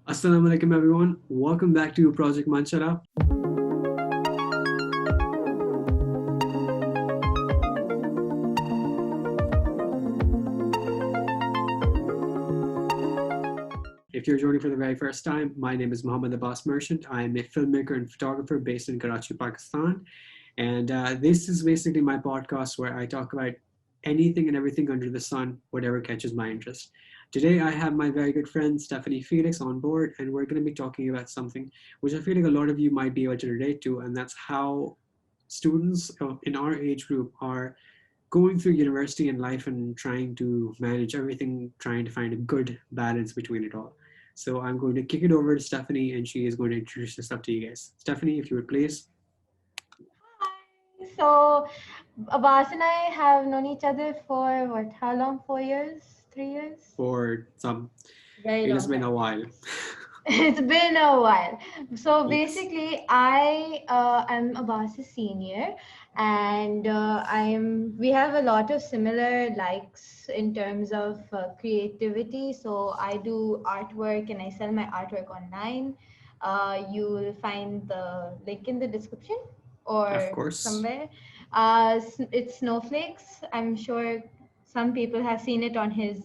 Assalamu alaikum everyone. Welcome back to Project Manchala. If you're joining for the very first time, my name is Mohammed Abbas Merchant. I am a filmmaker and photographer based in Karachi, Pakistan. And this is basically my podcast where I talk about anything and everything under the sun, whatever catches my interest. Today, I have my very good friend Stephanie Felix on board, and we're going to be talking about something which I feel like a lot of you might be able to relate to, and that's how students in our age group are going through university and life and trying to manage everything, trying to find a good balance between it all. So I'm going to kick it over to Stephanie, and she is going to introduce herself to you guys. Stephanie, if you would please. So, Abbas and I have known each other for what? How long? 4 years? 3 years? For some, Very it has long been time. a while. It's been a while. So Yes. basically, I am Abbas's senior, and we have a lot of similar likes in terms of creativity. So I do artwork and I sell my artwork online. You will find the link in the description Of or course. somewhere. It's snowflakes. I'm sure some people have seen it on his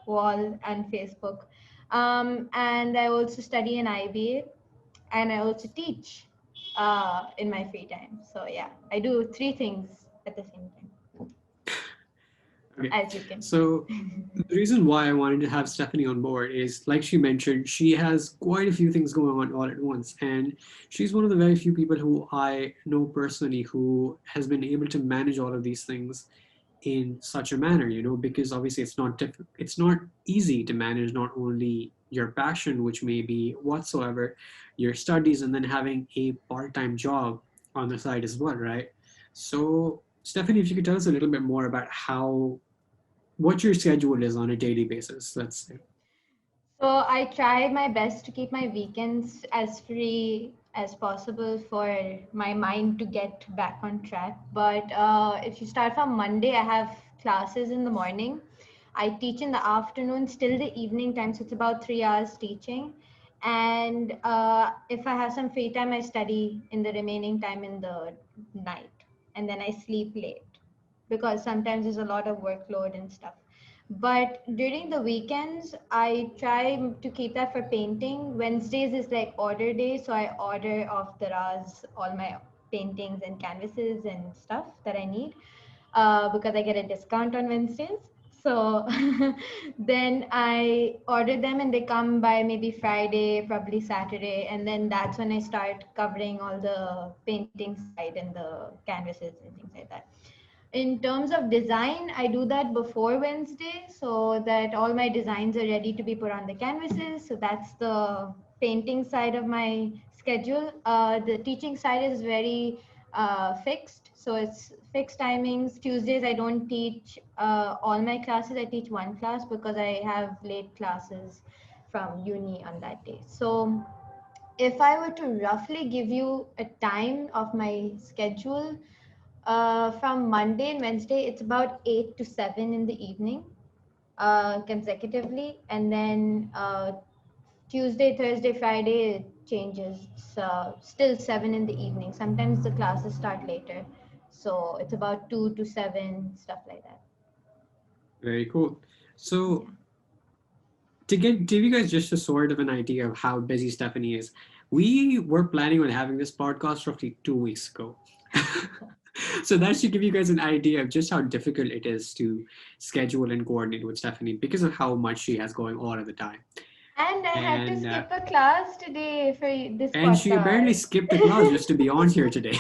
wall and Facebook. And I also study in IBA, and I also teach in my free time. So yeah, I do three things at the same time, Okay. as you can see. So the reason why I wanted to have Stephanie on board is, like she mentioned, she has quite a few things going on all at once. And she's one of the very few people who I know personally who has been able to manage all of these things in such a manner, because obviously it's not easy to manage not only your passion, which may be whatsoever, your studies, and then having a part-time job on the side as well, right? So Stephanie, if you could tell us a little bit more about what your schedule is on a daily basis, let's say. So I try my best to keep my weekends as free as possible for my mind to get back on track. But if you start from Monday, I have classes in the morning. I teach in the afternoon, still the evening time, so it's about 3 hours teaching. And if I have some free time, I study in the remaining time in the night. And then I sleep late because sometimes there's a lot of workload and stuff. But during the weekends, I try to keep that for painting. Wednesdays is like order day, so I order off the Raz all my paintings and canvases and stuff that I need because I get a discount on Wednesdays. So then I order them and they come by maybe Friday, probably Saturday, and then that's when I start covering all the painting side and the canvases and things like that. In terms of design, I do that before Wednesday so that all my designs are ready to be put on the canvases. So that's the painting side of my schedule. The teaching side is very fixed. So it's fixed timings. Tuesdays, I don't teach all my classes. I teach one class because I have late classes from uni on that day. So if I were to roughly give you a time of my schedule, from Monday and Wednesday, it's about 8 to 7 in the evening consecutively. And then Tuesday, Thursday, Friday, it changes. It's still 7 in the evening. Sometimes the classes start later. So it's about 2 to 7, stuff like that. Very cool. Yeah. So to give you guys just a sort of an idea of how busy Stephanie is, we were planning on having this podcast roughly 2 weeks ago. So that should give you guys an idea of just how difficult it is to schedule and coordinate with Stephanie because of how much she has going all of the time. And I had to And skip a class today for this and she apparently podcast. skipped a class just to be on here today.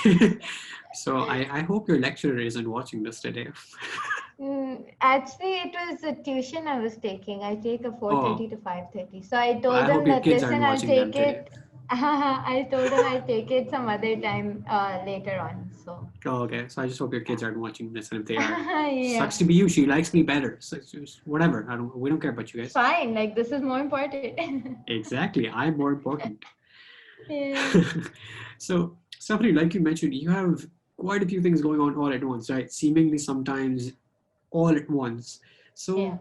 So I hope your lecturer isn't watching this today. Actually, it was a tuition I was taking. I take a 4:30 Oh, to 5:30. So I well, told I hope them your that, kids aren't listen, I'll watching them take today. it. I told them I'll take it some other time later on. So Oh, okay. So I just hope your kids aren't watching this, and if they are, yeah, sucks to be you. She likes me better. So it's just whatever. We don't care about you it's guys. fine. Like this is more important. Exactly. I'm more important. Yeah, So, Stephanie, like you mentioned, you have quite a few things going on all at once, right? Seemingly sometimes all at once. yeah. So,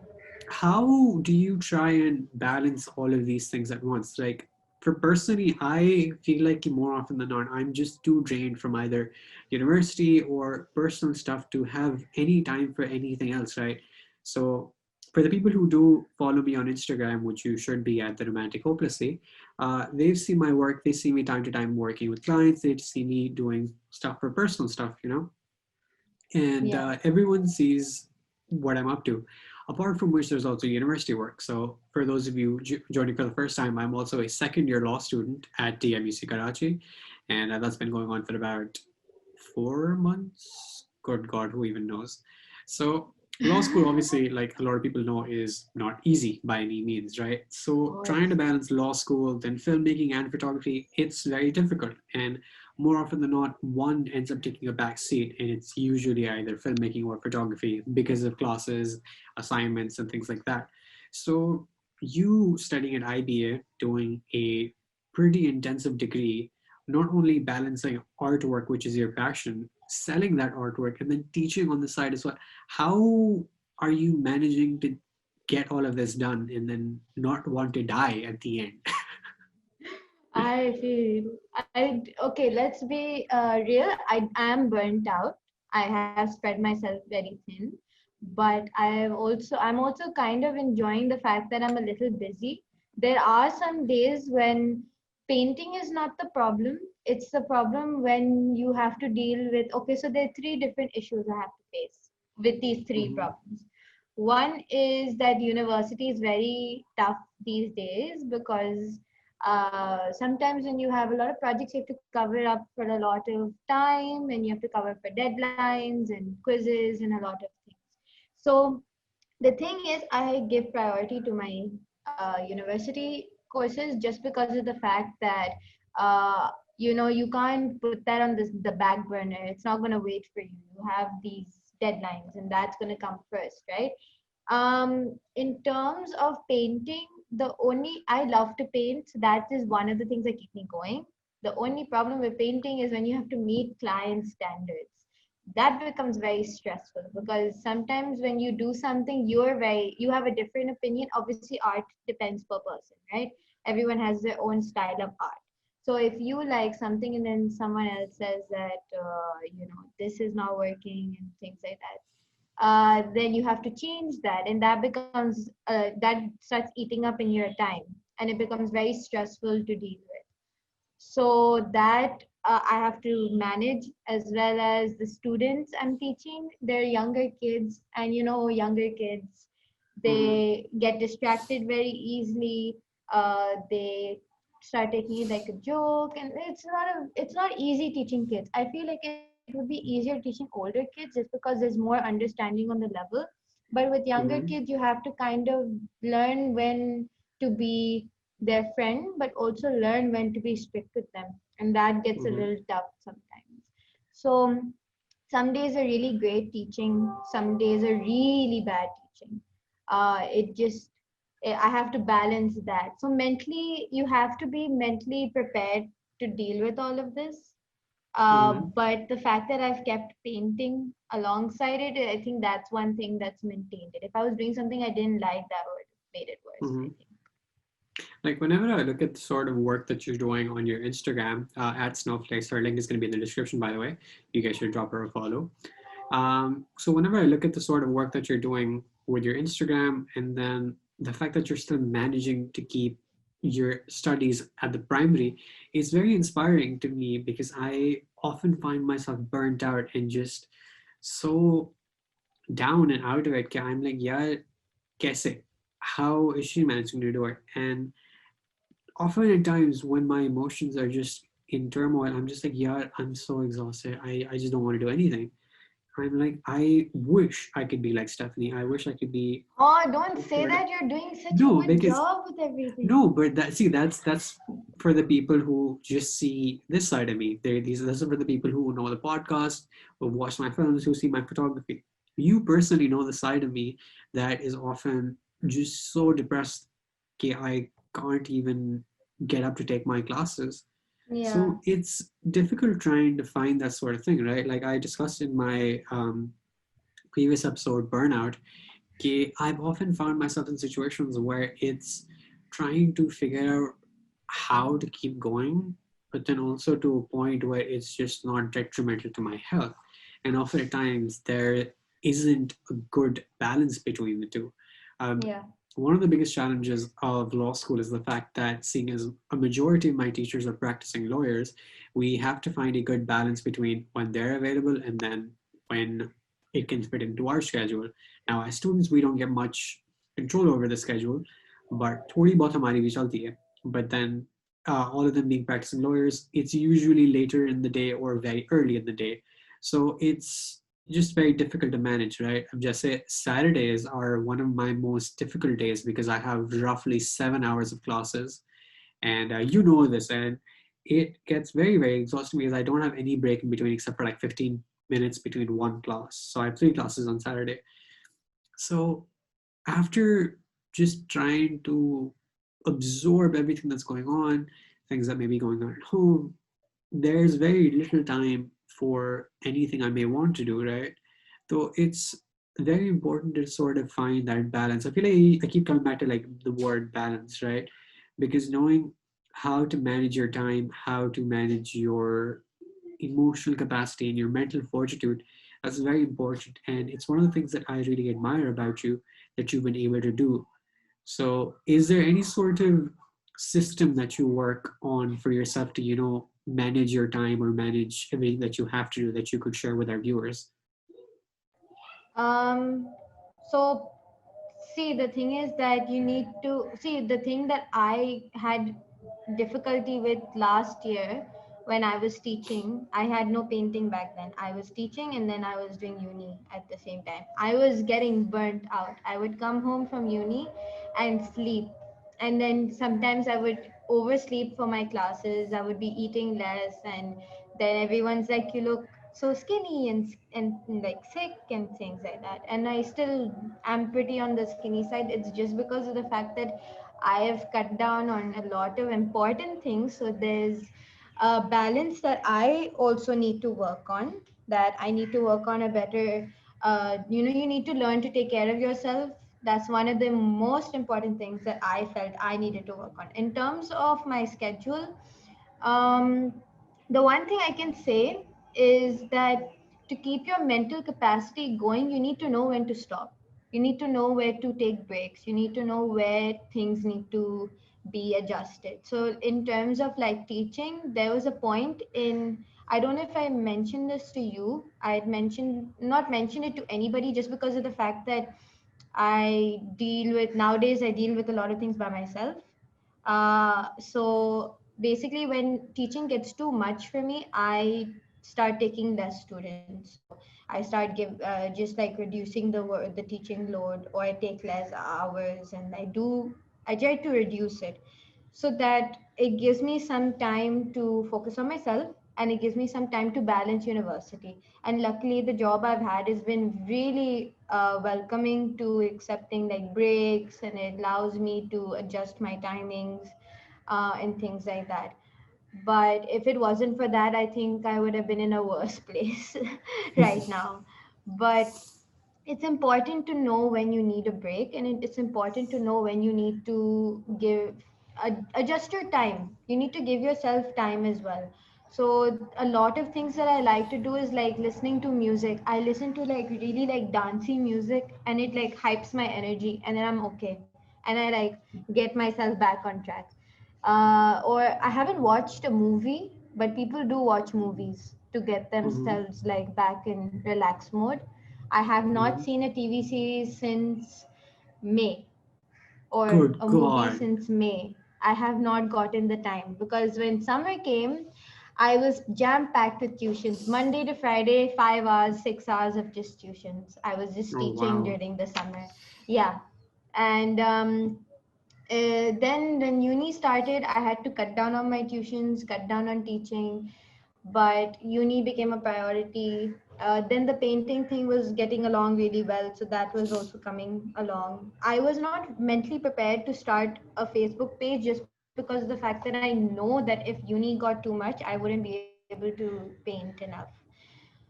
how do you try and balance all of these things at once? Like, for personally, I feel like more often than not, I'm just too drained from either university or personal stuff to have any time for anything else, right? So for the people who do follow me on Instagram, which you should be at the Romantic Hopelessly, they've seen my work. They see me time to time working with clients. They see me doing stuff for personal stuff, and Yeah. everyone sees what I'm up to. Apart from which, there's also university work. So, for those of you joining for the first time, I'm also a second year law student at DMUC Karachi, and that's been going on for about 4 months. Good God, who even knows? So, law school, obviously, like a lot of people know, is not easy by any means, right? Of So, trying to course. balance law school, then filmmaking and photography, it's very difficult. And more often than not, one ends up taking a back seat, and it's usually either filmmaking or photography because of classes, assignments, and things like that. So, you studying at IBA, doing a pretty intensive degree, not only balancing artwork, which is your passion, selling that artwork, and then teaching on the side as well. How are you managing to get all of this done and then not want to die at the end? I feel okay. Let's be real. I am burnt out. I have spread myself very thin, but I'm also kind of enjoying the fact that I'm a little busy. There are some days when painting is not the problem. It's the problem when you have to deal with. Okay, so there are three different issues I have to face with these three Mhm, problems. One is that university is very tough these days because sometimes when you have a lot of projects, you have to cover up for a lot of time and you have to cover for deadlines and quizzes and a lot of things. So the thing is, I give priority to my university courses just because of the fact that you can't put that on the back burner. It's not going to wait for you. You have these deadlines and that's going to come first, right? In terms of painting, the only I love to paint, so that is one of the things that keep me going. The only problem with painting is when you have to meet client standards. That becomes very stressful because sometimes when you do something, you have a different opinion. Obviously, art depends per person, right? Everyone has their own style of art. So if you like something and then someone else says that this is not working and things like that, then you have to change that, and that starts eating up in your time, and it becomes very stressful to deal with. So that I have to manage, as well as the students I'm teaching. They're younger kids, and younger kids, mhm, they get distracted very easily. They start taking it like a joke, and it's not easy teaching kids. I feel like it would be easier teaching older kids just because there's more understanding on the level. But with younger mhm, kids, you have to kind of learn when to be their friend, but also learn when to be strict with them. And that gets a mhm, little tough sometimes. So some days are really great teaching, some days are really bad teaching. It just, I have to balance that. So mentally, you have to be mentally prepared to deal with all of this. mhm, But the fact that I've kept painting alongside it, I think that's one thing that's maintained it. If I was doing something I didn't like, that would have made it worse, I mhm. think. Like whenever I look at the sort of work that you're doing on your Instagram at Snowflakes, her link is going to be in the description, by the way. You guys should drop her a follow. So whenever I look at the sort of work that you're doing with your Instagram, and then the fact that you're still managing to keep your studies at the primary, it's very inspiring to me because I often find myself burnt out and just so down and out of it. I'm like, yeah, kaise? How is she managing to do it? And often at times when my emotions are just in turmoil, I'm just like, yeah, I'm so exhausted. I just don't want to do anything. I'm like, I wish I could be like Stephanie. I wish I could be Oh, don't say sort of that. You're doing such a no, good because job with everything. no, but that's for the people who just see this side of me. These are for the people who know the podcast, who watch my films, who see my photography. You personally know the side of me that is often just so depressed. Okay, I can't even get up to take my classes. Yeah. So it's difficult trying to find that sort of thing, right? Like I discussed in my previous episode, Burnout, I've often found myself in situations where it's trying to figure out how to keep going, but then also to a point where it's just not detrimental to my health. And often at times there isn't a good balance between the two. Um, Yeah. One of the biggest challenges of law school is the fact that, seeing as a majority of my teachers are practicing lawyers, we have to find a good balance between when they're available and then when it can fit into our schedule. Now, as students, we don't get much control over the schedule, but थोड़ी बहुत हमारी भी चलती है. But then, all of them being practicing lawyers, it's usually later in the day or very early in the day. So it's just very difficult to manage, right? I'm just say Saturdays are one of my most difficult days because I have roughly 7 hours of classes, and you know this, and it gets very, very exhausting because I don't have any break in between except for like 15 minutes between one class. So I have three classes on Saturday. So after just trying to absorb everything that's going on, things that may be going on at home, there's very little time for anything I may want to do, right? So it's very important to sort of find that balance. I feel like I keep coming back to like the word balance, right? Because knowing how to manage your time, how to manage your emotional capacity and your mental fortitude, that's very important. And it's one of the things that I really admire about you that you've been able to do. So, is there any sort of system that you work on for yourself to, manage your time or manage everything that you have to do that you could share with our viewers? Um, so see, the thing is that you need to see the thing that I had difficulty with last year when I was teaching. I had no painting back then. I was teaching and then I was doing uni at the same time. I was getting burnt out. I would come home from uni and sleep. And then sometimes I would oversleep for my classes. I would be eating less, and then everyone's like, "You look so skinny and like sick and things like that." And I still am pretty on the skinny side. It's just because of the fact that I have cut down on a lot of important things. So there's a balance that I also need to work on, that I need to work on a better, you need to learn to take care of yourself. That's one of the most important things that I felt I needed to work on. In terms of my schedule, um, the one thing I can say is that to keep your mental capacity going, you need to know when to stop. You need to know where to take breaks. You need to know where things need to be adjusted. So, in terms of like teaching, there was a point in, I don't know if I mentioned this to you. I had mentioned, not mentioned it to anybody just because of the fact that nowadays, I deal with a lot of things by myself. So basically, when teaching gets too much for me, I start taking less students. So I start just like reducing the teaching load, or I take less hours, and I try to reduce it so that it gives me some time to focus on myself, and it gives me some time to balance university. And luckily the job I've had has been really welcoming to accepting like breaks, and it allows me to adjust my timings and things like that. But if it wasn't for that, I think I would have been in a worse place right now. But it's important to know when you need a break, and it's important to know when you need to adjust your time. You need to give yourself time as well. So a lot of things that I like to do is like listening to music. I listen to like really like dancey music, and it like hypes my energy, and then I'm okay, and I like get myself back on track. Or I haven't watched a movie, but people do watch movies to get Hmm. themselves like back in relaxed mode. I have not Hmm. seen a TV series since May, or Good a movie God. since May. I have not gotten the time because when summer came, I was jam packed with tuitions. Monday to Friday, 5 hours, 6 hours of just tuitions. I was just Oh, teaching wow. during the summer. Yeah. And then when uni started, I had to cut down on my tuitions, cut down on teaching, but uni became a priority. Then the painting thing was getting along really well, so that was also coming along. I was not mentally prepared to start a Facebook page just because of the fact that I know that if uni got too much, I wouldn't be able to paint enough.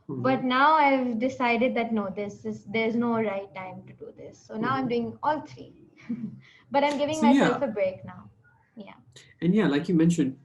But now Hmm. I've decided that no, there's no right time to do this. So now I'm Hmm. doing all three. But I'm giving So, myself yeah. a break now. Yeah. And yeah, like you mentioned,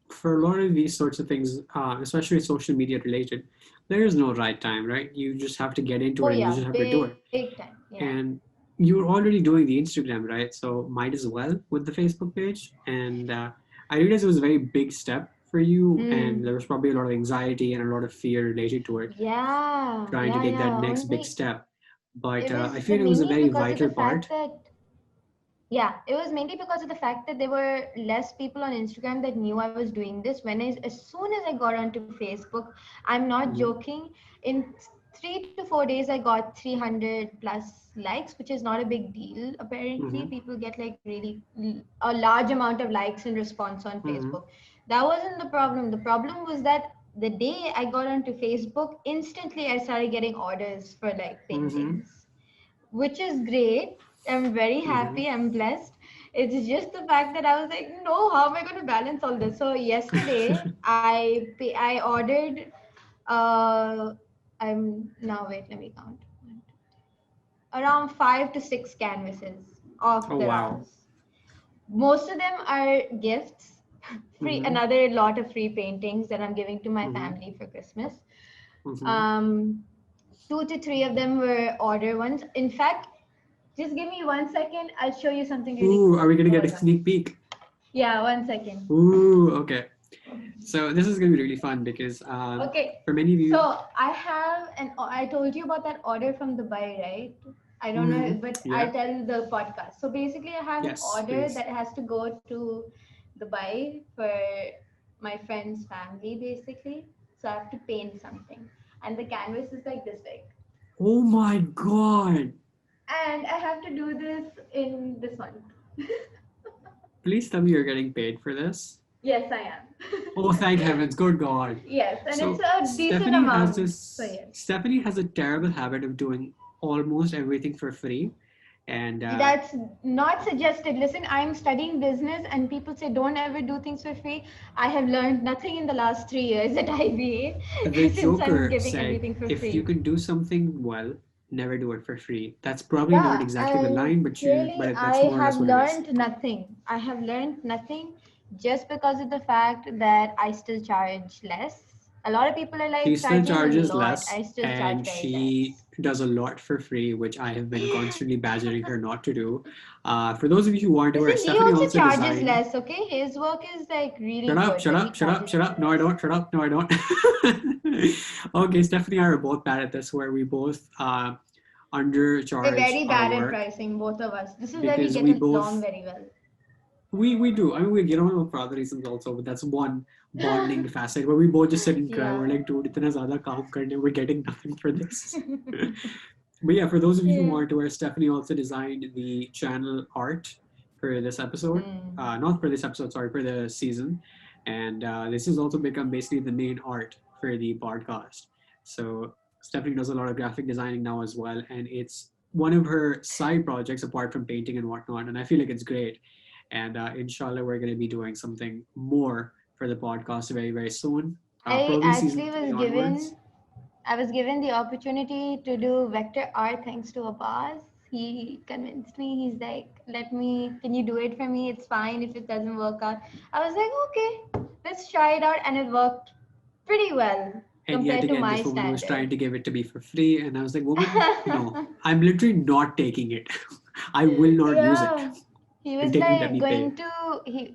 for a lot of these sorts of things, especially social media related, there is no right time, right? You just have to get into Oh it and you yeah, just have to do it. big time. Yeah. And you're already doing the Instagram, right? So might as well with the Facebook page. And I realized it was a very big step for you, and Hmm. there was probably a lot of anxiety and a lot of fear related to it, Yeah, trying to yeah, take that yeah. next big Only step. But it was I feel it was a mainly very because of vital the part. fact that, yeah, it was mainly because of the fact that there were less people on Instagram that knew I was doing this. As soon as I got onto Facebook, I'm not Mhm, joking. In 3 to 4 days, I got 300 plus likes, which is not a big deal. Apparently, mhm, people get like a large amount of likes and response on mhm, Facebook. That wasn't the problem. The problem was that the day I got onto Facebook, instantly I started getting orders for like mhm, paintings, which is great. I'm very mhm. happy. I'm blessed. It's just the fact that I was like, no, how am I going to balance all this? So yesterday, I ordered. Uh, I'm now wait. Let me count. Around 5 to 6 canvases of Oh the wow. Rams. Most of them are gifts. Free Mhm, another lot of free paintings that I'm giving to my mhm, family for Christmas. mhm. Um, 2 to 3 of them were order ones. In fact, just give me 1 second. I'll show you something really Ooh, are we cool. gonna get a Hold on. sneak peek? Yeah, 1 second. Ooh, okay. So this is gonna be really fun because Okay. for many of you, So I have I told you about that order from Dubai, right? I don't know, mhm, but I'll yeah, tell the podcast. So basically, I have an yes, order please. that has to go to Dubai for my friend's family, basically. So I have to paint something. And the canvas is like this big. Oh my God! And I have to do this in this month. Please tell me you're getting paid for this. Yes, I am. Oh, thank heavens! Good God! Yes, and it's So a decent amount. So yes. Stephanie has a terrible habit of doing almost everything for free, and That's not suggested. Listen, I'm studying business, and people say don't ever do things for free. I have learned nothing in the last 3 years at the IBA since I'm Joker giving said, everything for if you free. can do something well, never do it for free. That's probably not Yeah, exactly the and line, but clearly that's I more or less have what it is. learned nothing. I have learned nothing just because of the fact that I still charge less. A lot of people are She like still charging a charges lot. less, I still charge and very she less. does a lot for free, which I have been constantly badgering her not to do. For those of you who aren't aware, Listen, he Stephanie also also charges designed. less, okay? His work is like Shut really up, good, shut but he up, shut up, charges shut way up. No, I less. don't, shut up. No, I don't. Okay, Stephanie and I are both bad at this, where we both We're undercharge very our bad at work pricing, both of us. This is where we because get we along both very well. we do. I mean, we get on for other reasons also, but that's one bonding facet where we both just sit and cry. We're Yeah. like, dude, itna zyada kaam karne, we're getting nothing for this. But yeah, for those of you who Yeah. aren't aware, Stephanie also designed the channel art for this episode. Hmm. Not for this episode, sorry, for the season. And this has also become basically the main art for the podcast. So Stephanie does a lot of graphic designing now as well. And it's one of her side projects apart from painting and whatnot. And I feel like it's great. And inshallah, we're going to be doing something more for the podcast very, very soon. I Probably season actually three was onwards. given I was given the opportunity to do vector art thanks to Abbas. He convinced me. He's like, "Let me. Can you do it for me? It's fine if it doesn't work out." I was like, "Okay, let's try it out," and it worked pretty well And yet compared to again, my this woman was trying standard. to give it to me for free. And I was like, woman, no, I'm literally not taking it. I will not use it Yeah. He was until you let like me pay. going to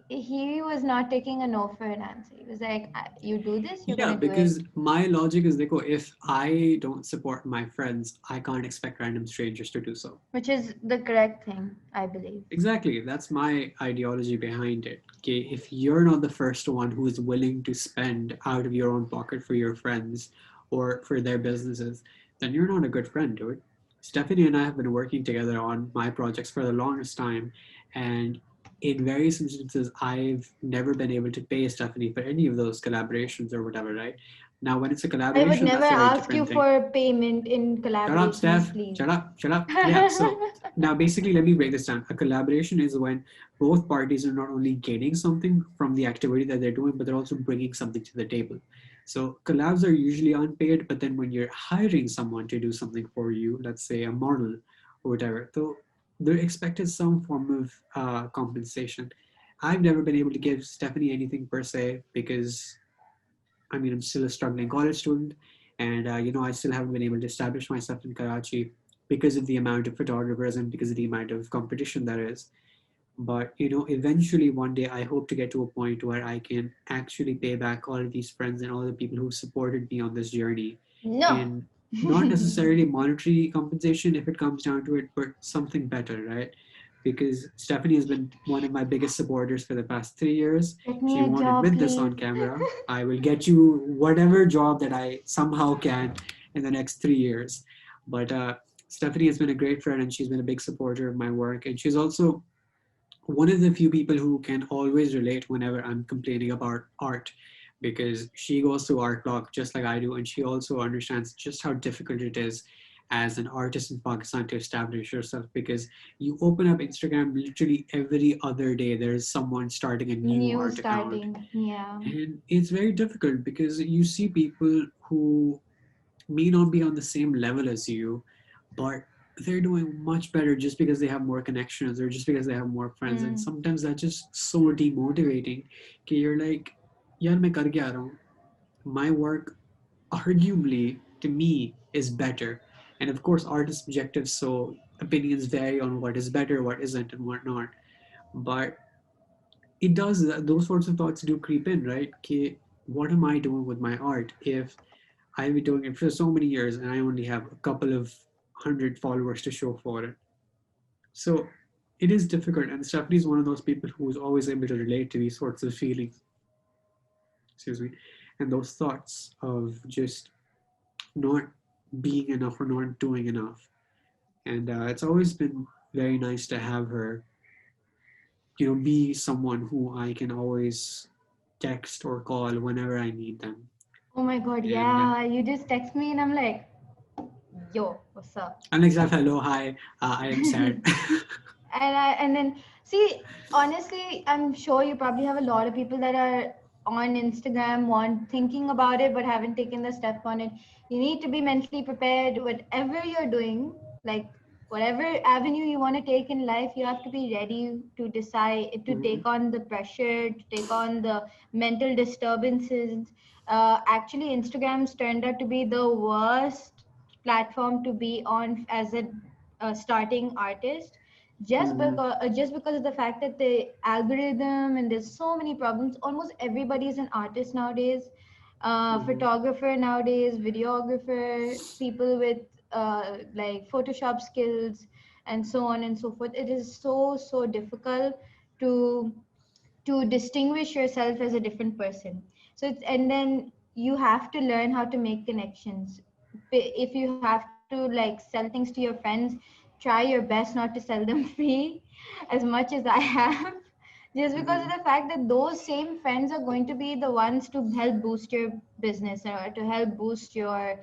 he was not taking a no for an answer. He was like, "You do this, you're Yeah, gonna do it," because my logic is like, oh, if I don't support my friends, I can't expect random strangers to do so. which is the correct thing, I believe. Exactly. That's my ideology behind it. Okay, if you're not the first one who is willing to spend out of your own pocket for your friends or for their businesses, then you're not a good friend, dude. Stephanie and I have been working together on my projects for the longest time, and in various instances, I've never been able to pay Stephanie for any of those collaborations or whatever, right? Now, when it's a I would collaboration, never that's a very ask you different thing. for payment in Shut up, collaborations, Steph. please. Shut up. Shut up. Yeah. So now basically, let me break this down. A collaboration is when both parties are not only getting something from the activity that they're doing, but they're also bringing something to the table. So collabs are usually unpaid, but then when you're hiring someone to do something for you, let's say a model or whatever, so they're expected some form of compensation. I've never been able to give Stephanie anything per se because I mean, I'm still a struggling college student, and I still haven't been able to establish myself in Karachi because of the amount of photographers and because of the amount of competition there is. But eventually one day I hope to get to a point where I can actually pay back all of these friends and all the people who supported me on this journey No. in not necessarily monetary compensation if it comes down to it, but something better, right? Because Stephanie has been one of my biggest supporters for the past 3 years. Get She me a won't job, admit this on please. camera. I will get you whatever job that I somehow can in the next 3 years. But Stephanie has been a great friend and she's been a big supporter of my work. And she's also one of the few people who can always relate whenever I'm complaining about art because she goes through art block just like I do, and she also understands just how difficult it is as an artist in Pakistan to establish yourself because you open up Instagram literally every other day. There's someone starting a new New art account, starting. Yeah. and it's very difficult because you see people who may not be on the same level as you, but they're doing much better just because they have more connections or just because they have more friends. And Mm. sometimes that's just so demotivating. Okay, you're like, yaar, main kar kya raha hu? My work, arguably, to me, is better. And of course, art is subjective, so opinions vary on what is better, what isn't, and what not. But it does, those sorts of thoughts do creep in, right? Okay, what am I doing with my art if I've been doing it for so many years and I only have a couple of hundred followers to show for it. So it is difficult. And Stephanie is one of those people who's always able to relate to these sorts of feelings, excuse me, and those thoughts of just not being enough or not doing enough. And it's always been very nice to have her, be someone who I can always text or call whenever I need them. Oh my God, And yeah. You just text me and I'm like, yo, what's up? I'm like, Zaf, hello, hi, I am sad. And then see, honestly, I'm sure you probably have a lot of people that are on Instagram want thinking about it but haven't taken the step on it. You need to be mentally prepared. Whatever you're doing, like whatever avenue you want to take in life, you have to be ready to decide to Mhm, take on the pressure, to take on the mental disturbances. Actually, Instagram's turned out to be the worst platform to be on as a starting artist, mhm, just because of the fact that the algorithm and there's so many problems. Almost everybody is an artist nowadays, mhm, photographer nowadays, videographer, people with like Photoshop skills, and so on and so forth. It is so difficult to distinguish yourself as a different person. So it's, and then you have to learn how to make connections. If you have to like sell things to your friends, try your best not to sell them free as much as I have, just because of mhm, the fact that those same friends are going to be the ones to help boost your business or to help boost your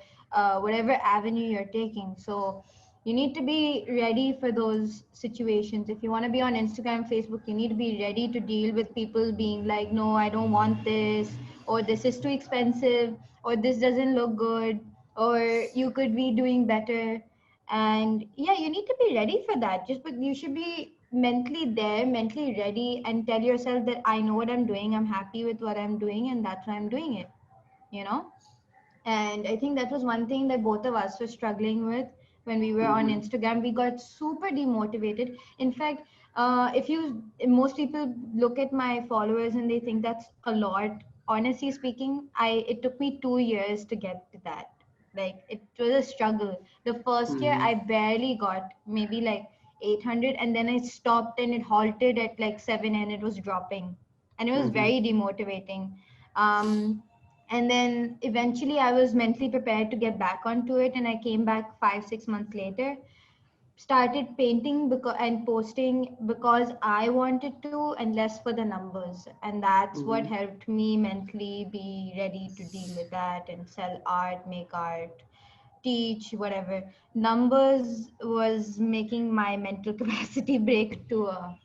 whatever avenue you're taking. So you need to be ready for those situations. If you want to be on Instagram, Facebook, you need to be ready to deal with people being like, no, I don't want this, or this is too expensive, or this doesn't look good, or you could be doing better. And yeah, you need to be ready for that. Just but you should be mentally there, mentally ready, and tell yourself that I know what I'm doing, I'm happy with what I'm doing, and that's why I'm doing it, you know. And I think that was one thing that both of us were struggling with when we were on mhm, Instagram. We got super demotivated. In fact, if you most people look at my followers and they think that's a lot. Honestly speaking, I it took me 2 years to get to that. Like it was a struggle. The first year mhm, I barely got maybe like 800, and then I stopped and it halted at like 7 and it was dropping, and it was mhm, very demotivating. And then eventually I was mentally prepared to get back onto it, and I came back 5 6 months later, started painting because and posting because I wanted to and less for the numbers. And that's what mhm. helped me mentally be ready to deal with that and sell art, make art, teach, whatever. Numbers was making my mental capacity break to a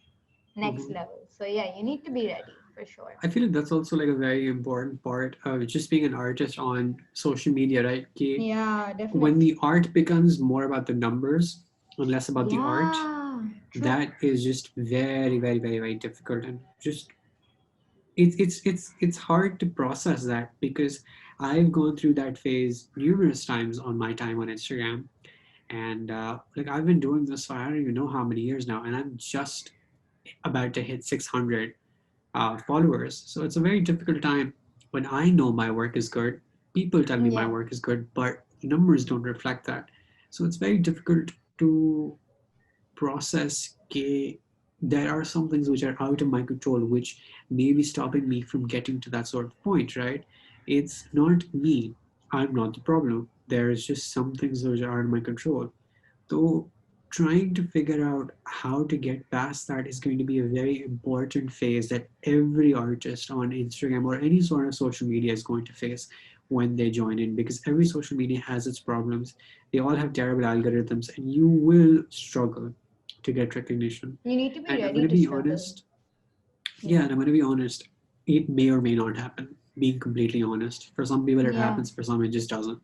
next Mhm. level. So yeah, you need to be ready for sure. I feel like that's also like a very important part of just being an artist on social media, right? Ki Yeah, when definitely. the art becomes more about the numbers and less about the art, Yeah, True. That is just very, very, very, very difficult, and just it's hard to process that, because I've gone through that phase numerous times on my time on Instagram. And like, I've been doing this for I don't even know how many years now, and I'm just about to hit 600 followers. So it's a very difficult time when I know my work is good. People tell me my Yeah. work is good, but numbers don't reflect that. So it's very difficult to process there are some things which are out of my control, which may be stopping me from getting to that sort of point, right? It's not me. I'm not the problem. There's just some things which are out of my control. So trying to figure out how to get past that is going to be a very important phase that every artist on Instagram or any sort of social media is going to face when they join in, because every social media has its problems. They all have terrible algorithms, and you will struggle to get recognition. You need to be And I'm ready going to to be struggle. honest, yeah, Yeah. and I'm going to be honest, it may or may not happen, being completely honest. For some people, it Yeah. happens, for some, it just doesn't.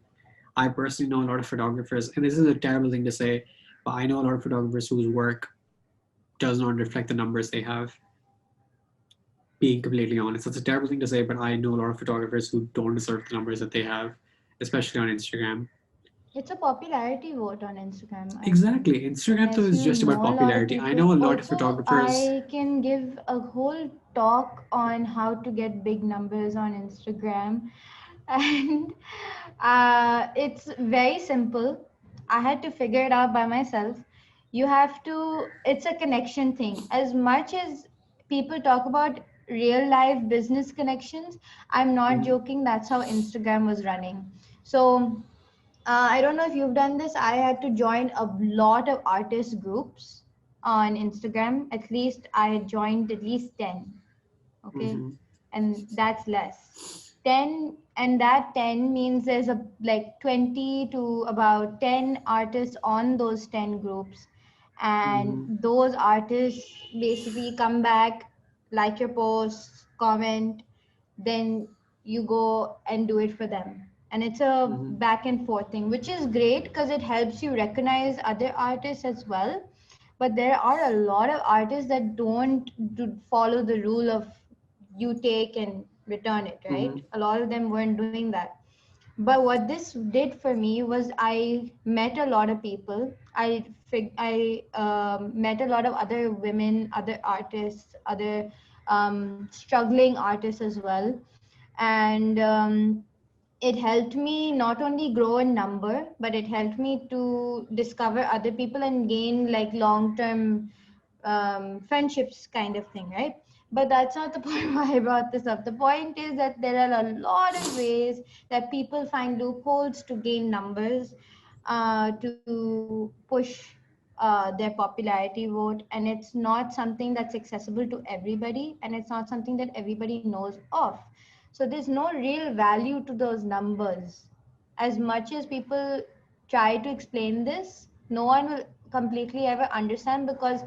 I personally know a lot of photographers, and this is a terrible thing to say, but I know a lot of photographers whose work does not reflect the numbers they have. Being completely honest, it's a terrible thing to say, but I know a lot of photographers who don't deserve the numbers that they have, especially on Instagram. It's a popularity vote on Instagram, I think. Exactly. Instagram, though, Unless is you just about know a lot of popularity. I people. know a lot of Also, photographers. I can give a whole talk on how to get big numbers on Instagram. And it's very simple. I had to figure it out by myself. You have to, it's a connection thing. As much as people talk about real life business connections, I'm not Mhm, joking. That's how Instagram was running. So, I don't know if you've done this. I had to join a lot of artist groups on Instagram. At least I had joined at least 10. Okay. mhm, And that's less. 10, and that 10 means there's a like 20 to about 10 artists on those 10 groups. And mhm, those artists basically come back, like your posts, comment, then you go and do it for them. And it's a mhm, back and forth thing, which is great because it helps you recognize other artists as well. But there are a lot of artists that don't do follow the rule of you take and return it, right? mhm, A lot of them weren't doing that. But what this did for me was I met a lot of people. I met a lot of other women, other artists, other struggling artists as well. And it helped me not only grow in number, but it helped me to discover other people and gain like long term friendships, kind of thing, right? But that's not the point why I brought this up. The point is that there are a lot of ways that people find loopholes to gain numbers, to push their popularity vote, and it's not something that's accessible to everybody, and it's not something that everybody knows of. So there's no real value to those numbers. As much as people try to explain this, no one will completely ever understand, because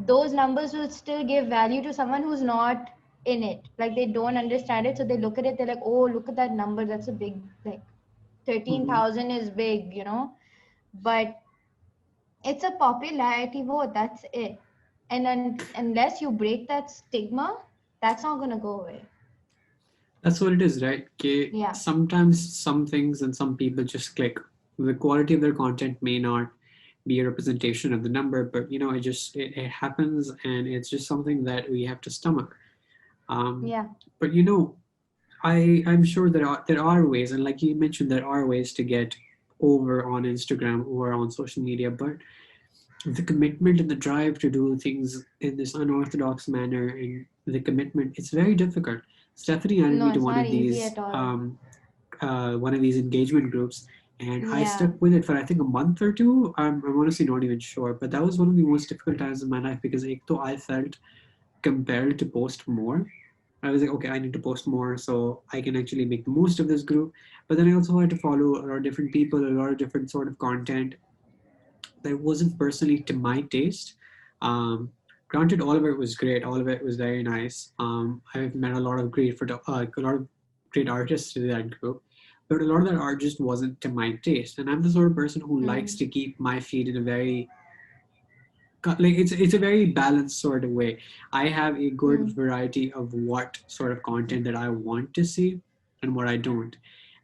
those numbers will still give value to someone who's not in it. Like they don't understand it. So they look at it, they're like, oh, look at that number. That's a big, like mhm. 13,000 is big, But it's a popularity vote. That's it. And unless you break that stigma, that's not going to go away. That's what it is, right? Okay, Yeah. sometimes some things and some people just click. The quality of their content may not be a representation of the number, but it happens, and it's just something that we have to stomach. Um, Yeah. but I'm sure there are ways, and like you mentioned, there are ways to get over on Instagram or on social media, but the commitment and the drive to do things in this unorthodox manner, and the commitment, it's very difficult. Stephanie added No, me to it's not easy at all. one of these engagement groups, and I Yeah. stuck with it for I think a month or two. I'm honestly not even sure, but that was one of the most difficult times in my life, because though I felt compelled to post more. I was like, okay, I need to post more so I can actually make the most of this group. But then I also had to follow a lot of different people, a lot of different sort of content that wasn't personally to my taste. Um, Granted, all of it was great. All of it was very nice. I've met a lot of a lot of great artists in that group, but a lot of that art just wasn't to my taste. And I'm the sort of person who likes Hmm. to keep my feed in a very like it's a very balanced sort of way. I have a good Hmm. variety of what sort of content that I want to see and what I don't,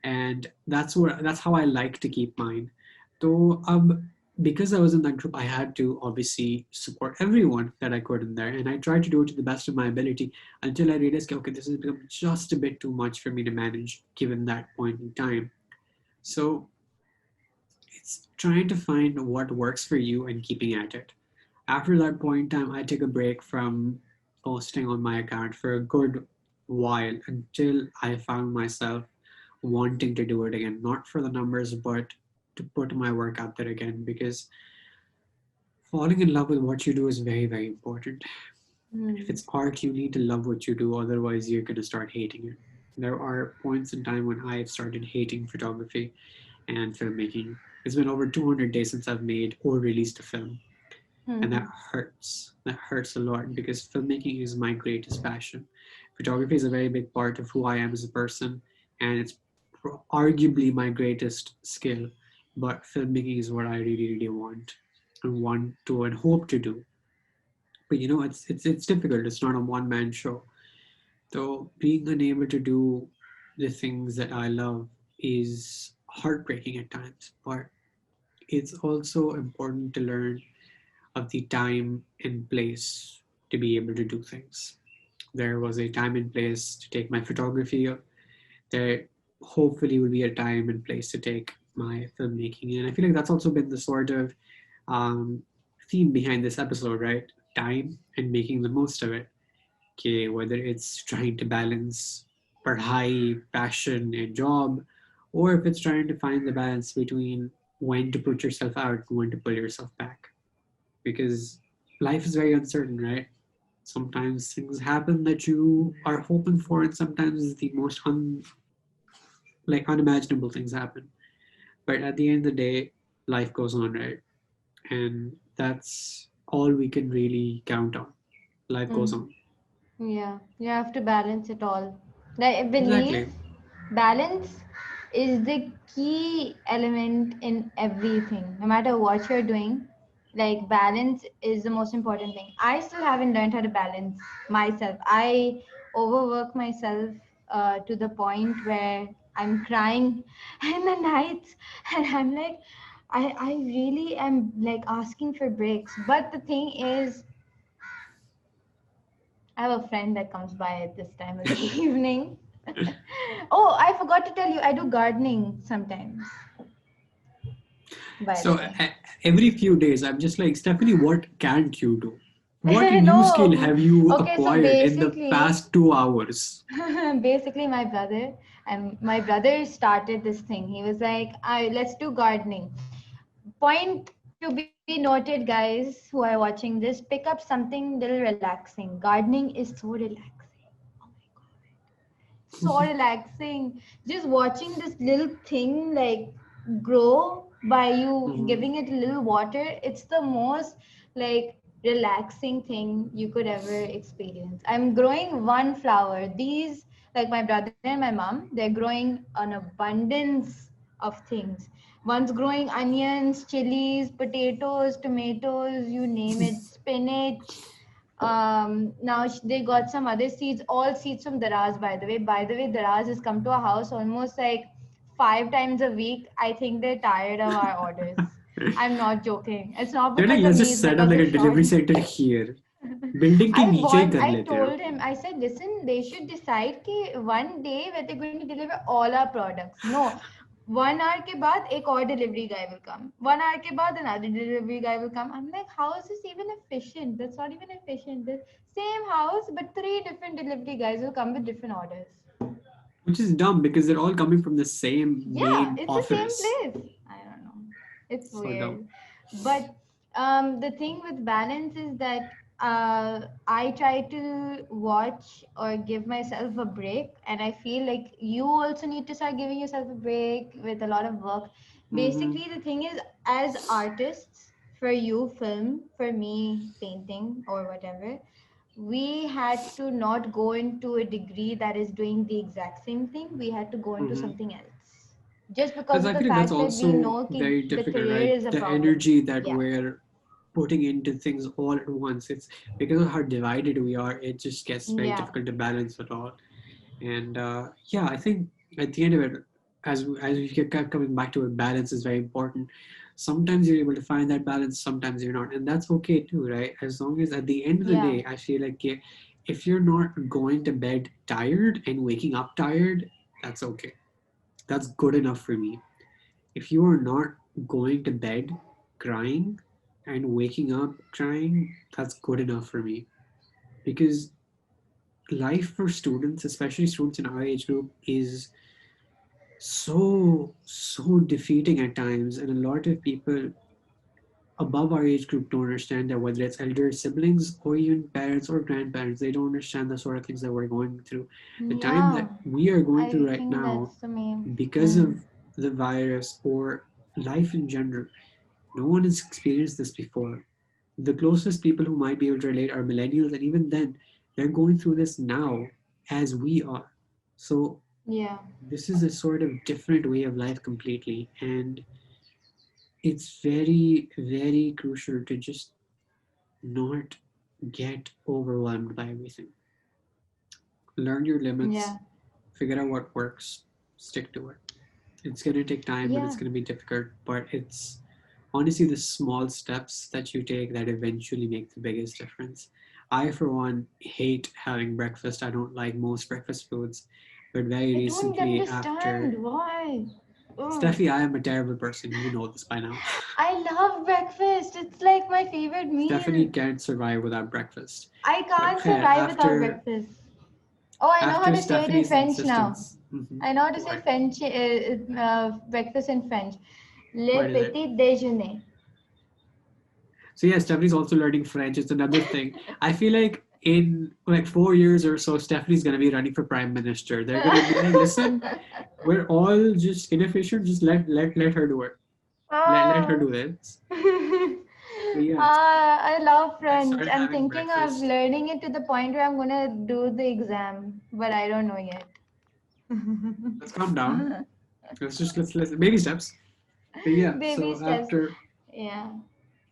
and that's how I like to keep mine. Though because I was in that group, I had to obviously support everyone that I could in there, and I tried to do it to the best of my ability until I realized, okay, this has become just a bit too much for me to manage given that point in time. So it's trying to find what works for you and keeping at it. After that point in time, I took a break from posting on my account for a good while until I found myself wanting to do it again, not for the numbers, but to put my work out there again, because falling in love with what you do is very, very important. If Hmm. it's art, you need to love what you do, otherwise, you're going to start hating it. There are points in time when I've started hating photography and filmmaking. It's been over 200 days since I've made or released a film, and Hmm. that hurts. That hurts a lot because filmmaking is my greatest passion. Photography is a very big part of who I am as a person, and it's arguably my greatest skill. But filmmaking is what I really, really want to and hope to do. But it's difficult. It's not a one man show. So being unable to do the things that I love is heartbreaking at times. But it's also important to learn of the time and place to be able to do things. There was a time and place to take my photography. There hopefully will be a time and place to take my filmmaking. And I feel like that's also been the sort of um, theme behind this episode, right? Time and making the most of it. Okay, whether it's trying to balance padhai, passion, and job, or if it's trying to find the balance between when to put yourself out and when to pull yourself back. Because life is very uncertain, right? Sometimes things happen that you are hoping for, and sometimes the most unimaginable things happen. But at the end of the day, life goes on, right? And that's all we can really count on. Life goes Hmm. on. Yeah, you have to balance it all. Like, I believe Exactly. balance is the key element in everything, no matter what you're doing. Like, balance is the most important thing. I still haven't learned how to balance myself. I overwork myself to the point where I'm crying in the nights, and I'm like, I really am like asking for breaks. But the thing is, I have a friend that comes by at this time of the evening. Oh, I forgot to tell you, I do gardening sometimes, by the So way. every few days, I'm just like, Stephanie, what can't you do? What new skill No, have you okay, so acquired in the basically, past 2 hours? basically, my brother started this thing. He was like, let's do gardening. Point to be noted, guys who are watching this, pick up something little relaxing. Gardening is so relaxing. Oh my god, so relaxing, just watching this little thing like grow by you Mhm. giving it a little water. It's the most like relaxing thing you could ever experience. I'm growing one flower. These, like my brother and my mom, they're growing an abundance of things. One's growing onions, chilies, potatoes, tomatoes, you name it, spinach. Now they got some other seeds, all seeds from Daraz, by the way. Daraz has come to our house almost like 5 times a week. I think they're tired of our orders. I'm not joking. It's not They're like, because of let's me, just it's set up because like of a delivery Sean. center here. Building के नीचे ही कर I लेते हैं. told him, I said, listen, they should decide कि one day where they're going to deliver all our products. No, 1 hour के बाद एक और delivery guy will come. 1 hour के बाद another delivery guy will come. I'm like, how is this even efficient? That's not even efficient. The same house, but three different delivery guys will come with different orders. Which is dumb because they're all coming from the same Yeah, main it's the same office. place. I don't know. It's So dumb. weird. But the thing with balance is that I try to watch or give myself a break, and I feel like you also need to start giving yourself a break with a lot of work. Mm-hmm. Basically, the thing is, as artists, for you, film, for me, painting or whatever, we had to not go into a degree that is doing the exact same thing. We had to go into Mm-hmm. something else just because Because of I the feel like that's fact that we also know very the difficult, career right? is a The problem. energy that Yeah. we're putting into things all at once. It's because of how divided we are, it just gets very Yeah. difficult to balance it all. And yeah, I think at the end of it, as we keep coming back to it, balance is very important. Sometimes you're able to find that balance, sometimes you're not, and that's okay too, right? As long as at the end of the Yeah. day, I feel like if you're not going to bed tired and waking up tired, that's okay. That's good enough for me. If you are not going to bed crying and waking up crying, that's good enough for me. Because life for students, especially students in our age group, is so defeating at times, and a lot of people above our age group don't understand that, whether it's elder siblings or even parents or grandparents, they don't understand the sort of things that we're going through. The time Yeah. that we are going through I right think now, that's the main. because Hmm. of the virus or life in general, no one has experienced this before. The closest people who might be able to relate are millennials, and even then, they're going through this now as we are. So Yeah. this is a sort of different way of life completely, and it's very, very crucial to just not get overwhelmed by everything. Learn your limits, Yeah. figure out what works, stick to it. It's going to take time and it's Yeah. going to be difficult, but it's honestly the small steps that you take that eventually make the biggest difference. I, for one, hate having breakfast. I don't like most breakfast foods, but very I don't recently, after understand why. Ugh. Steffi, I am a terrible person. You know this by now. I love breakfast. It's like my favorite Stephanie meal. can't survive without breakfast. I But can't khair, survive without breakfast. Oh, I know how after to say it in Stephanie's French now. insistence, mhm, I know how to say what French, breakfast in French. Le what is it? petit déjeuner. So yeah, Stephanie's also learning French. It's another thing. I feel like in like 4 years or so, Stephanie's gonna be running for prime minister. They're gonna be like, listen, we're all just inefficient. Just let her do it. Let her Ah. do this. So yeah, I love I French. started I'm having thinking of breakfast. learning it to the point where I'm gonna do the exam, but I don't know yet. Let's calm down. Let's baby steps. But yeah, Baby so steps. Yeah.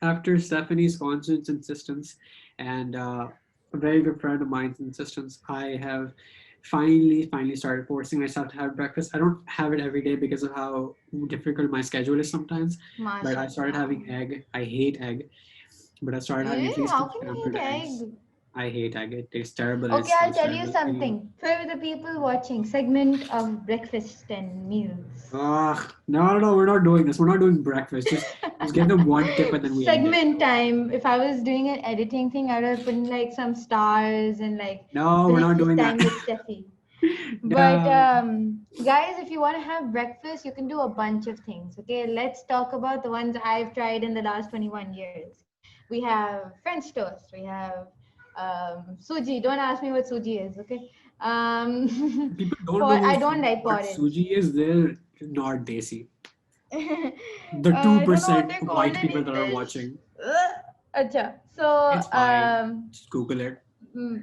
after Stephanie's constant insistence and a very good friend of mine's insistence, I have finally started forcing myself to have breakfast. I don't have it every day because of how difficult my schedule is sometimes, but I started MashaAllah. having egg. I hate egg, but I started having at least How two can you scrambled eat eggs. egg? I hate egg. It tastes terrible and it Okay, I'll smells tell you terrible. Anyway. something. For the people watching, segment of breakfast and meals. No, we're not doing this. We're not doing breakfast. Just give them one tip and then we end it. Segment time. If I was doing an editing thing, I would have put in like some stars and like No, we're not breakfast doing that. time with Steffi. But No. guys, if you want to have breakfast, you can do a bunch of things. Okay, let's talk about the ones I've tried in the last 21 years. We have French toast. We have suji. Don't ask me what suji is. Okay. People don't For know I don't like what porridge. suji is. They're not desi. The I don't know what 2% they're called white in people that are English. watching. Acha. So, It's fine. Just Google it.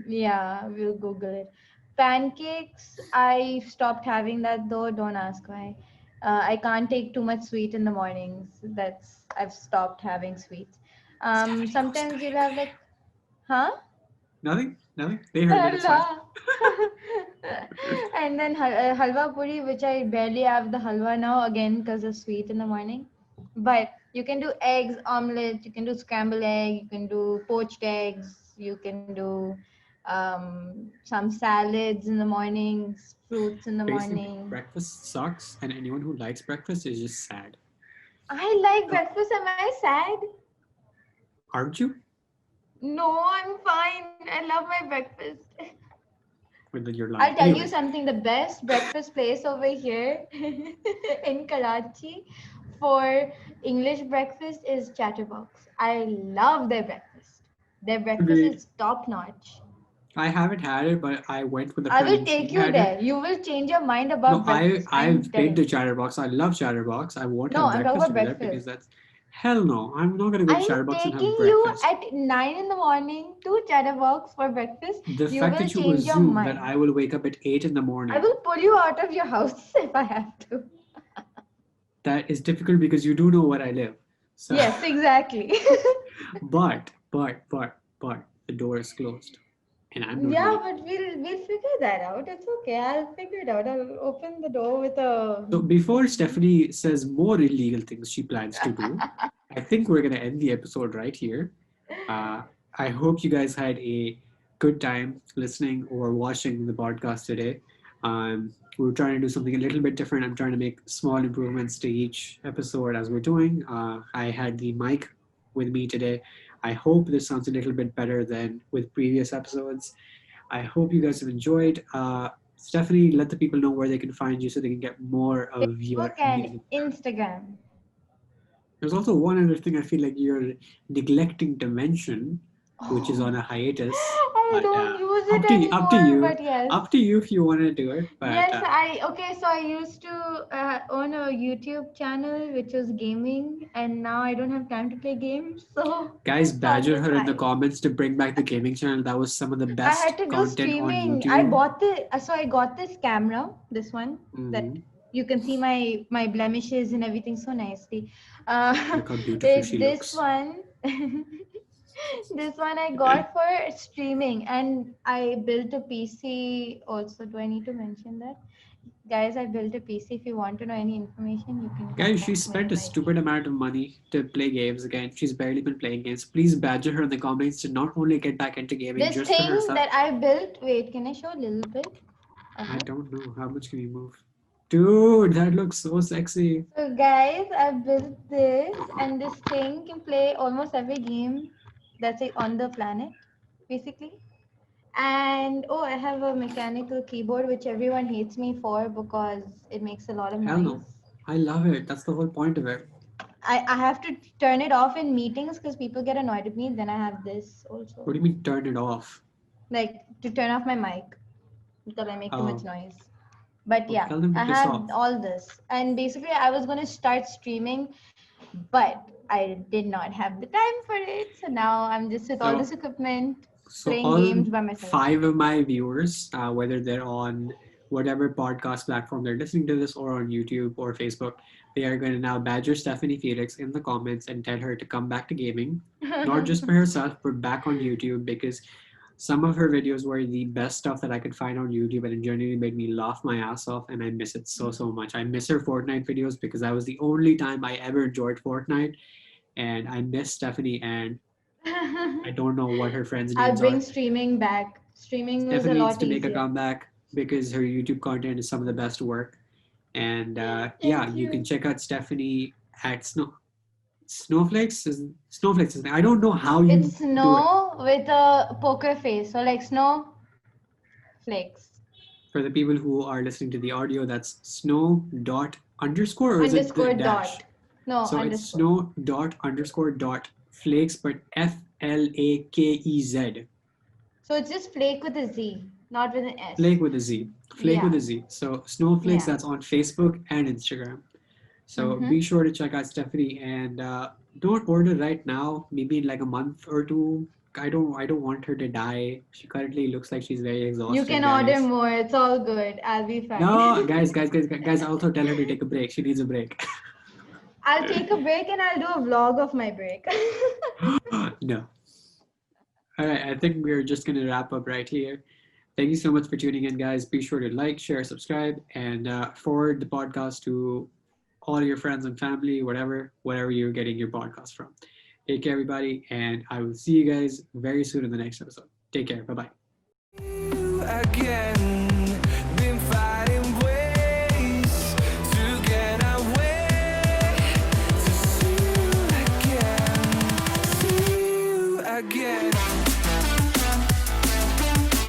yeah, we'll Google it. Pancakes, I stopped having that though. Don't ask why. I can't take too much sweet in the mornings. I've stopped having sweets. Stephanie goes Sometimes you'll have crazy. like, huh? Nothing. They heard it. It's fine. Allah. And then halwa puri, which I barely have the halwa now again because of sweet in the morning. But you can do eggs, omelette, you can do scrambled egg, you can do poached eggs, you can do some salads in the mornings, fruits in the Basically, morning. breakfast sucks, and anyone who likes breakfast is just sad. I like So, breakfast. Am I sad? aren't you? No, I'm fine. I love my breakfast. With your I'll lying. tell you Anyways, something. The best breakfast place over here in Karachi for English breakfast is Chatterbox. I love their breakfast. Their breakfast agreed. is top notch. I haven't had it, but I went with a I friend will and she take you had it. there. You will change your mind No, about breakfast. I'm I've been telling to you. Chatterbox. I love Chatterbox. I won't No, have I'm talking breakfast about over there because breakfast. that's hell no. I'm not gonna go to I'm Chatterbox and have taking you breakfast. at 9 in the morning to Chatterbox for breakfast. The You fact will that you change your assume that mind. I will wake up at 8 in the I morning, will pull you out of your house if I have to. that is difficult because you do know where I live. So, Yes, exactly. but the door is closed, and I'm not Yeah, leaving. but we'll figure that out. It's okay. I'll figure it out. I'll open the door with a. So before Stephanie says more illegal things she plans to do, I think we're gonna end the episode right here. Uh, I hope you guys had a good time listening or watching the podcast today. We're trying to do something a little bit different. I'm trying to make small improvements to each episode as we're doing. I had the mic with me today. I hope this sounds a little bit better than with previous episodes. I hope you guys have enjoyed. Stephanie, let the people know where they can find you so they can get more of your Facebook and amazing. Instagram. There's also one other thing I feel like you're neglecting to mention, which is on Oh, a hiatus. I But don't use it anymore, you, but yes. up to you if you want to do it. But Yes, so I used to own a YouTube channel which was gaming, and now I don't have time to play games, so guys, it's on badger the her in the side. comments to bring back the gaming channel. That was some of the I best had to do content on streaming. YouTube. I got this camera, this one that Mhm. you can see my blemishes and everything so nicely. Look how beautiful she This looks. one, this one I got for streaming, and I built a PC also. Do I need to mention that? Guys, I built a PC. If you want to know any information, you can Guys, she contact me spent on a my stupid amount of money to play games again. She's barely been playing games. Please badger her in the comments to not only get back into gaming This just for thing herself. that I built. Wait, can I show a little bit of I it? don't know. How much can you move? Dude, that looks so sexy. So guys, I built this, and this thing can play almost every game that's on the planet, basically. And oh, I have a mechanical keyboard which everyone hates me for because it makes a lot of Hell noise. no. I love it. That's the whole point of it. I have to turn it off in meetings because people get annoyed with me. Then I have this also, What do you mean turn it off? like to turn off my mic because I make too much Oh, noise. But well, yeah, tell them to I piss have off. all this. And basically, I was going to start streaming, but I did not have the time for it. So now I'm just with all So, this equipment, so playing all games by myself. 5 of my viewers, whether they're on whatever podcast platform they're listening to this or on YouTube or Facebook, they are going to now badger Stephanie Felix in the comments and tell her to come back to gaming, not just for herself, but back on YouTube because some of her videos were the best stuff that I could find on YouTube and it genuinely made me laugh my ass off and I miss it so much. I miss her Fortnite videos because that was the only time I ever enjoyed Fortnite and I miss Stephanie and I don't know what her friends' I'll names bring are. streaming back. Streaming was a Stephanie needs lot to make a easier. comeback because her YouTube content is some of the best work. And yeah, Thank you can you. check out Stephanie at Snowflakes. Snowflakes is I don't know how you It's do it. snow with a poker face. So like snow flakes. For the people who are listening to the audio, that's snow dot underscore or is it the Underscore dash? dot. No, So it's underscore. snow dot underscore dot flakes, but FLAKEZ. So it's just flake with a Z, not with an S. Flake with a Z. Flake with Yeah. a Z. So Snowflakes, Yeah. that's on Facebook and Instagram. So be sure to check out Stephanie and don't order right now. Maybe in like a month or two. I don't want her to die. She currently looks like she's very exhausted, You can guys. order more. It's all good. I'll be fine. No, guys, also tell her to take a break. She needs a break. I'll take a break and I'll do a vlog of my break. No. All right, I think we're just going to wrap up right here. Thank you so much for tuning in, guys. Be sure to like, share, subscribe, and forward the podcast to all your friends and family, whatever you're getting your podcast from. Take care, everybody, and I will see you guys very soon in the next episode. Take care. Bye bye. Again, been finding ways to get away, to see you again, see you again.